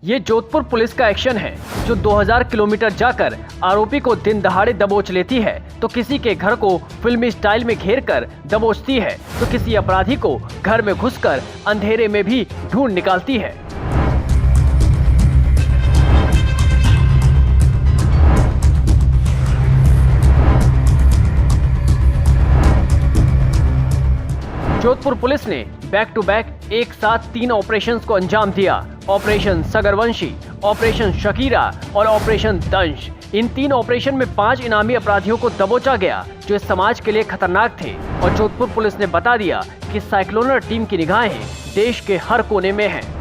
ये जोधपुर पुलिस का एक्शन है जो 2000 किलोमीटर जाकर आरोपी को दिन दहाड़े दबोच लेती है, तो किसी के घर को फिल्मी स्टाइल में घेर कर दबोचती है, तो किसी अपराधी को घर में घुसकर अंधेरे में भी ढूंढ निकालती है। जोधपुर पुलिस ने बैक टू बैक एक साथ 3 ऑपरेशंस को अंजाम दिया। ऑपरेशन सगरवंशी, ऑपरेशन शकीरा और ऑपरेशन दंश। इन 3 ऑपरेशन में 5 इनामी अपराधियों को दबोचा गया जो इस समाज के लिए खतरनाक थे। और जोधपुर पुलिस ने बता दिया कि साइक्लोनर टीम की निगाहें देश के हर कोने में हैं।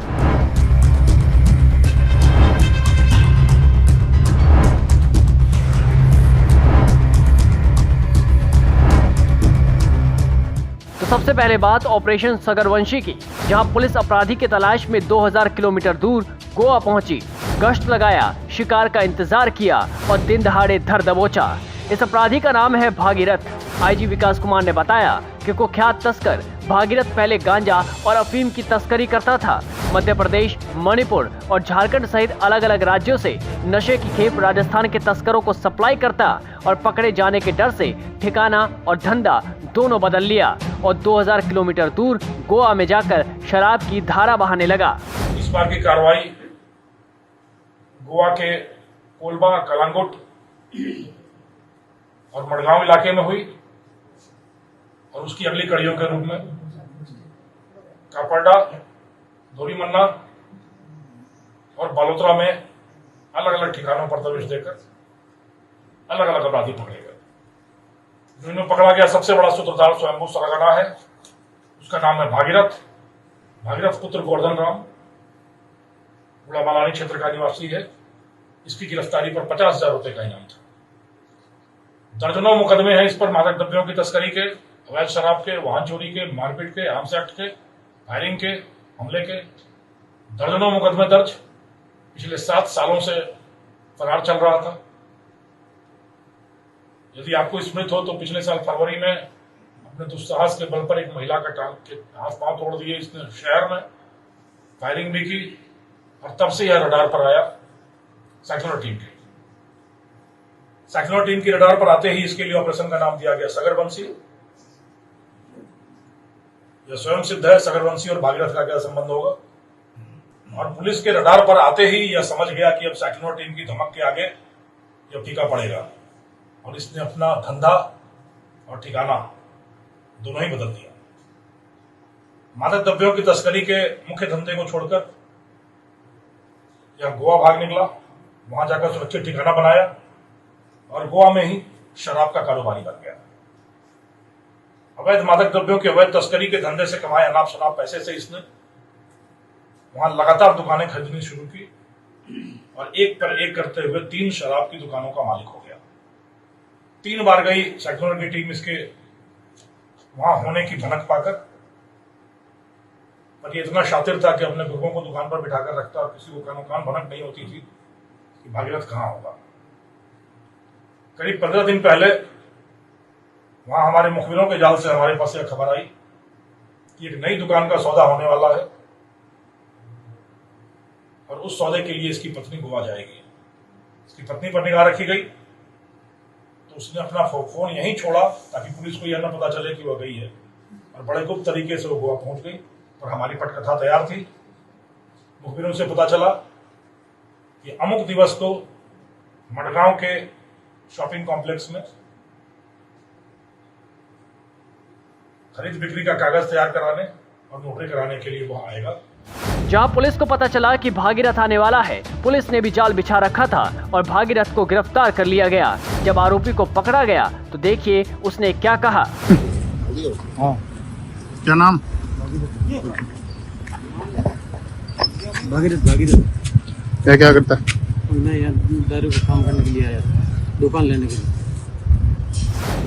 तो सबसे पहले बात ऑपरेशन सगरवंशी की, जहां पुलिस अपराधी की तलाश में 2000 किलोमीटर दूर गोवा पहुंची, गश्त लगाया, शिकार का इंतजार किया और दिन दहाड़े धर दबोचा। इस अपराधी का नाम है भागीरथ। आईजी विकास कुमार ने बताया कि कुख्यात तस्कर भागीरथ पहले गांजा और अफीम की तस्करी करता था। मध्य प्रदेश, मणिपुर और झारखंड सहित अलग अलग राज्यों से नशे की खेप राजस्थान के तस्करों को सप्लाई करता और पकड़े जाने के डर से ठिकाना और धंधा दोनों बदल लिया और 2000 किलोमीटर दूर गोवा में जाकर शराब की धारा बहाने लगा। इस बार की कार्रवाई गोवा के कोलबा, कलांगुट और मडगांव इलाके में हुई और उसकी अगली कड़ियों के रूप में कापरडा, धोरीमन्ना और बालोतरा में अलग अलग ठिकानों पर दबिश देकर अलग अलग अपराधी पकड़े गए। जिनमें पकड़ा गया सबसे बड़ा सूत्रधार स्वयंभू सरगना है। उसका नाम है भागीरथ पुत्र गोवर्धन राम, बुढ़ामालानी क्षेत्र का निवासी है। इसकी गिरफ्तारी पर 50,000 रुपए का इनाम था। दर्जनों मुकदमे हैं इस पर, मादक द्रव्यों की तस्करी के, अवैध शराब के, वाहन चोरी के, मारपीट के, आर्म्स एक्ट के, फायरिंग के, हमले के। दर्जनों मुकदमे दर्ज। पिछले 7 सालों से फरार चल रहा था। यदि आपको स्मृत हो तो पिछले साल फरवरी में अपने दुस्साहस के बल पर एक महिला का टांग के हाथ पांव तोड़ दिए इसने शहर में, फायरिंग भी की और तब से यह रडार पर आया साइक्लोनर टीम की। साइक्लोनर टीम की रडार पर आते ही इसके लिए ऑपरेशन का नाम दिया गया सगरवंशी। यह स्वयं सिद्ध है सगरवंशी और भागीरथ का क्या संबंध होगा। और पुलिस के रडार पर आते ही यह समझ गया कि अब साइक्लोनर टीम की धमक के आगे यह फीका पड़ेगा और इसने अपना धंधा और ठिकाना दोनों ही बदल दिया। मादक द्रव्यों की तस्करी के मुख्य धंधे को छोड़कर यह गोवा भाग निकला, वहां जाकर सुरक्षित ठिकाना बनाया और गोवा में ही शराब का कारोबारी बन गया। अवैध मादक द्रव्यों की अवैध तस्करी के धंधे से कमाए अनाप शनाप पैसे से इसने वहां लगातार दुकानें खरीदनी शुरू की और एक पर एक करते हुए 3 शराब की दुकानों का मालिक हो गया। 3 बार गई साइक्लोनर की टीम इसके वहां होने की भनक पाकर, पर ये इतना शातिर था कि अपने गुर्गों को दुकान पर बिठाकर रखता और किसी को कान भनक नहीं होती थी कि भागीरथ कहां होगा। करीब 15 दिन पहले वहां हमारे मुखबिरों के जाल से हमारे पास यह खबर आई कि एक नई दुकान का सौदा होने वाला है और उस सौदे के लिए इसकी पत्नी गोवा जाएगी। इसकी पत्नी पर निगाह रखी गई तो उसने अपना फोन यहीं छोड़ा ताकि पुलिस को यह न पता चले कि वह गई है और बड़े गुप्त तरीके से वो गोवा पहुंच गई और हमारी पटकथा तैयार थी। मुखबिरों से पता चला कि अमुक दिवस को मडगांव के शॉपिंग कॉम्प्लेक्स में खरीद बिक्री का कागज तैयार कराने और नोटरी कराने के लिए वह आएगा। जहां पुलिस को पता चला कि भागीरथ आने वाला है, पुलिस ने भी जाल बिछा रखा था और भागीरथ को गिरफ्तार कर लिया गया। जब आरोपी को पकड़ा गया तो देखिए उसने क्या कहा। क्या नाम? भागीरथ। क्या करता है? मैं यहाँ दारू का काम करने के लिए आया था, दुकान लेने के लिए।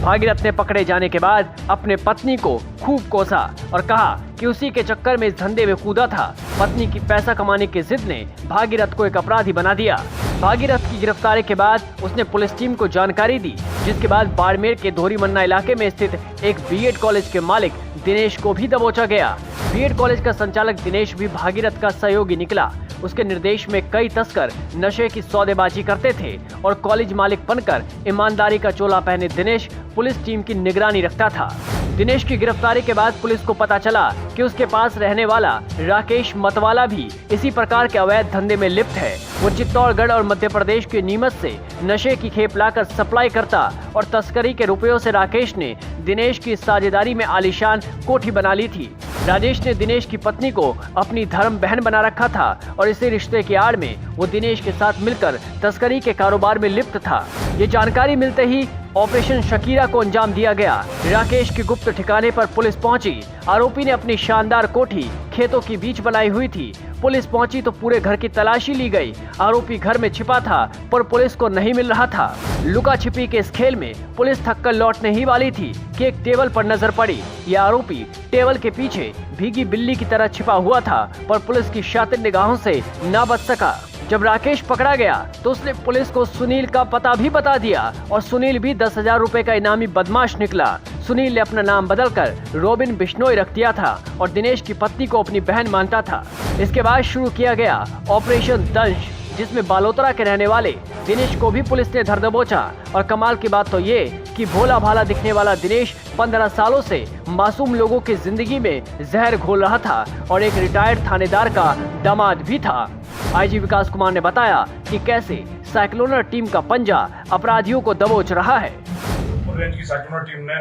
भागीरथ ने पकड़े जाने के बाद अपने पत्नी को खूब कोसा और कहा कि उसी के चक्कर में इस धंधे में कूदा था। पत्नी की पैसा कमाने की जिद ने भागीरथ को एक अपराधी बना दिया। भागीरथ की गिरफ्तारी के बाद उसने पुलिस टीम को जानकारी दी, जिसके बाद बाड़मेर के धोरीमन्ना इलाके में स्थित एक बीएड कॉलेज के मालिक दिनेश को भी दबोचा गया। बीएड कॉलेज का संचालक दिनेश भी भागीरथ का सहयोगी निकला। उसके निर्देश में कई तस्कर नशे की सौदेबाजी करते थे और कॉलेज मालिक बनकर ईमानदारी का चोला पहने दिनेश पुलिस टीम की निगरानी रखता था। दिनेश की गिरफ्तारी के बाद पुलिस को पता चला कि उसके पास रहने वाला राकेश मतवाला भी इसी प्रकार के अवैध धंधे में लिप्त है। वो चित्तौड़गढ़ और मध्य प्रदेश के नीमच से नशे की खेप लाकर सप्लाई करता और तस्करी के रुपयों से राकेश ने दिनेश की साझेदारी में आलीशान कोठी बना ली थी। राजेश ने दिनेश की पत्नी को अपनी धर्म बहन बना रखा था और इसी रिश्ते की आड़ में वो दिनेश के साथ मिलकर तस्करी के कारोबार में लिप्त था। ये जानकारी मिलते ही ऑपरेशन शकीरा को अंजाम दिया गया। राकेश के गुप्त ठिकाने पर पुलिस पहुंची। आरोपी ने अपनी शानदार कोठी खेतों के बीच बनाई हुई थी। पुलिस पहुंची तो पूरे घर की तलाशी ली गई। आरोपी घर में छिपा था पर पुलिस को नहीं मिल रहा था। लुका छिपी के इस खेल में पुलिस थककर लौटने ही वाली थी कि एक टेबल पर नजर पड़ी। यह आरोपी टेबल के पीछे भीगी बिल्ली की तरह छिपा हुआ था पर पुलिस की शातिर निगाहों से ना बच सका। जब राकेश पकड़ा गया तो उसने पुलिस को सुनील का पता भी बता दिया और सुनील भी 10,000 रुपए का इनामी बदमाश निकला। सुनील ने अपना नाम बदलकर रॉबिन बिश्नोई रख दिया था और दिनेश की पत्नी को अपनी बहन मानता था। इसके बाद शुरू किया गया ऑपरेशन दंश, जिसमें बालोतरा के रहने वाले दिनेश को भी पुलिस ने धर दबोचा। और कमाल की बात तो ये कि भोला भाला दिखने वाला दिनेश 15 सालों से मासूम लोगों की जिंदगी में जहर घोल रहा था और एक रिटायर्ड थानेदार का दामाद भी था। आईजी विकास कुमार ने बताया कि कैसे साइक्लोनर टीम का पंजा अपराधियों को दबोच रहा है। रेंज की साइक्लोनर टीम ने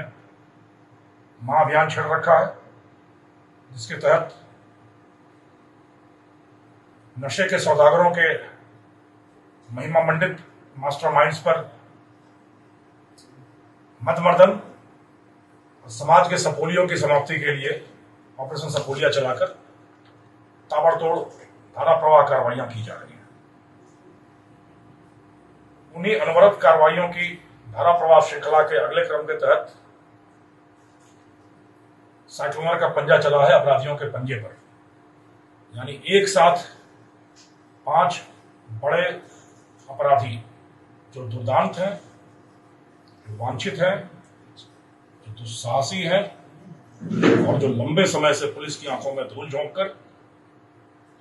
महाअभियान छेड़ रखा है, जिसके तहत नशे के सौदागरों के महिमा मंडित मास्टरमाइंड्स पर मदमर्दन और समाज के सपोलियों की समाप्ति के लिए ऑपरेशन सपोलिया चलाकर ताबड़तोड़ धारा प्रवाह कार्रवाइयां की जा रही हैं। उन्हीं अनवरत कार्रवाइयों की धारा प्रवाह श्रृंखला के अगले क्रम के तहत साइक्लोनर का पंजा चला है अपराधियों के पंजे पर। यानी एक साथ 5 बड़े अपराधी जो दुर्दांत हैं, जो वांछित हैं, जो दुस्साहसी हैं और जो लंबे समय से पुलिस की आंखों में धूल झोंक कर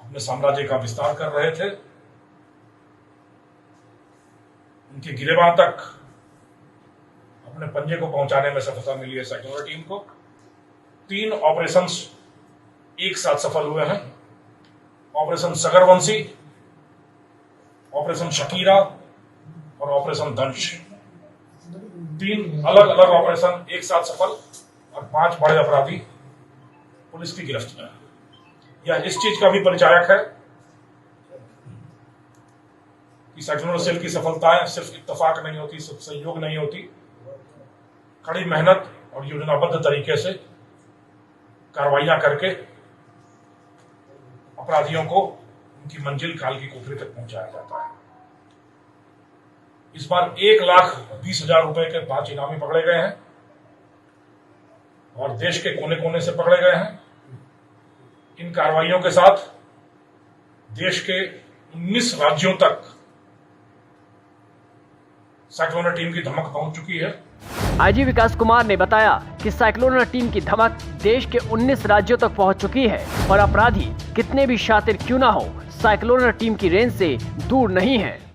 अपने साम्राज्य का विस्तार कर रहे थे, उनके गिरेबान तक अपने पंजे को पहुंचाने में सफलता मिली है साइक्लोनर टीम को। 3 ऑपरेशंस एक साथ सफल हुए हैं। ऑपरेशन सगरवंशी, ऑपरेशन शकीरा और ऑपरेशन दंश। 3 अलग अलग ऑपरेशन एक साथ सफल और 5 बड़े अपराधी पुलिस की गिरफ्त में। यह इस चीज का भी परिचायक है कि साइक्लोनर सेल की सफलताएं सिर्फ इत्तेफाक नहीं होती, सिर्फ संयोग नहीं होती, कड़ी मेहनत और योजनाबद्ध तरीके से कार्रवाइयां करके अपराधियों को उनकी मंजिल काल की कोठरी तक पहुंचाया जाता है। इस बार 1,20,000 रुपए के 5 इनामी पकड़े गए हैं और देश के कोने कोने से पकड़े गए हैं। इन कार्रवाइयों के साथ देश के 19 राज्यों तक साइक्लोनर टीम की धमक पहुंच चुकी है। आईजी विकास कुमार ने बताया कि साइक्लोनर टीम की धमक देश के 19 राज्यों तक पहुंच चुकी है और अपराधी कितने भी शातिर क्यों ना हो, साइक्लोनर टीम की रेंज से दूर नहीं है।